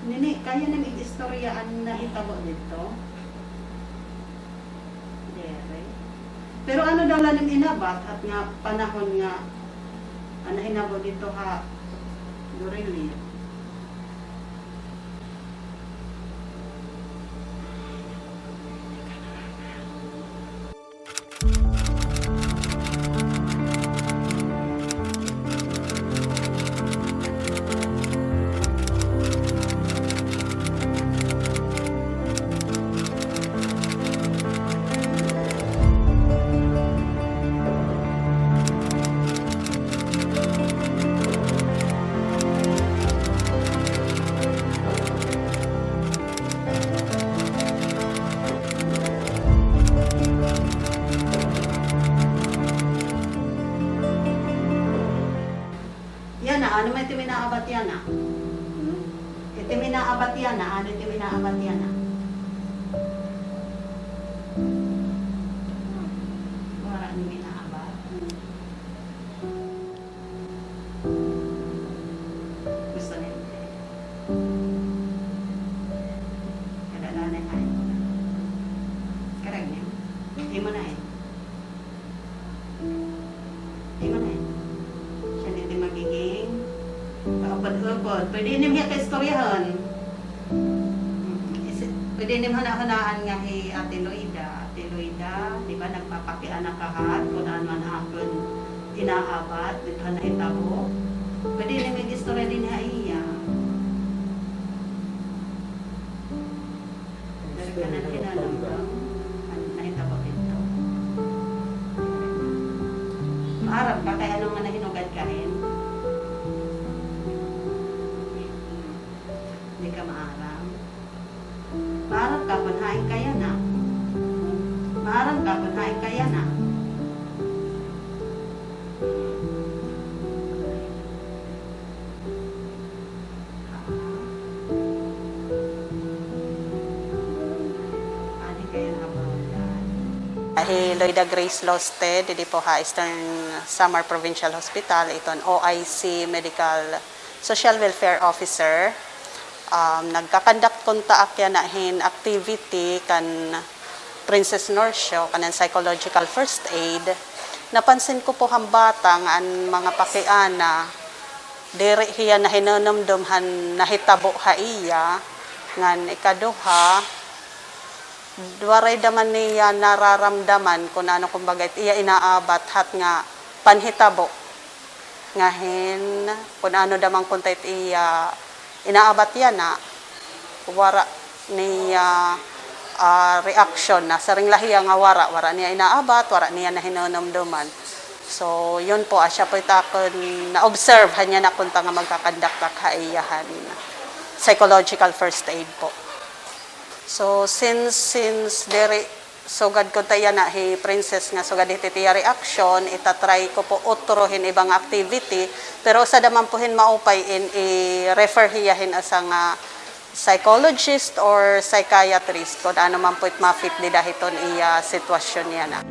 Nini, kaya na mag-istoryaan na hitabo dito? Dere. Pero ano daw lang yung inabat at nga panahon nga ano hinabo dito ha? Durili. Yan na, ano may iti minaabat yan na? Iti minaabat yan na, ano iti minaabat yan na? Wala ni minaabat. Gusto nila. Kadalanan ay mo na. Karag niya. Di mo na eh. Di mo na eh. Siya nito magiging kaupad-upad. Pwede niyo hiya ka-istoryahan. Pwede niyo hana-hanaan nga Ate Loida. Ate Loida, di ba nagpapakianak kahat kung ano man akon inaabat, dito na itabo. Pwede niyo mag-istorya din niya iya. Dari ka na hinanamdam, nahitabo dito. Maarap ka kaya anong man hinugad kain. Hindi ka maaram. Maaram ka kung hain kaya na. Maaram ka kung hain kaya na. Ani kaya na Loida Grace Losted, di po ha, Eastern Samar Provincial Hospital. Ito ang OIC Medical Social Welfare Officer. Nagkakandak kunta akya na hin activity kan Princess Norsho, kanan psychological first aid. Napansin ko po ang batang ang mga pakiana, diri hiya na hinanamdam han nahitabo ha iya, ngan ikaduha, waray daman niya nararamdaman kung ano kumbaga iya inaabat hat nga panhitabo ngahin kung ano damang kuntait iya inaabat yan na wara niya reaction na saring lahiya nga wara niya inaabat, wara niya na hinanamdaman. So yun po siya po itakon na observe hanya na kunta nga magkakandaktak haiyahan psychological first aid po. So since dere sugad ko tayo na Princess nga sugad iti reaction, itatry ko po utrohin ibang activity, pero sa daman po hin maupay i-refer hiyahin asa nga psychologist or psychiatrist kung ano man po it mafit di dahiton iya sitwasyon niya na.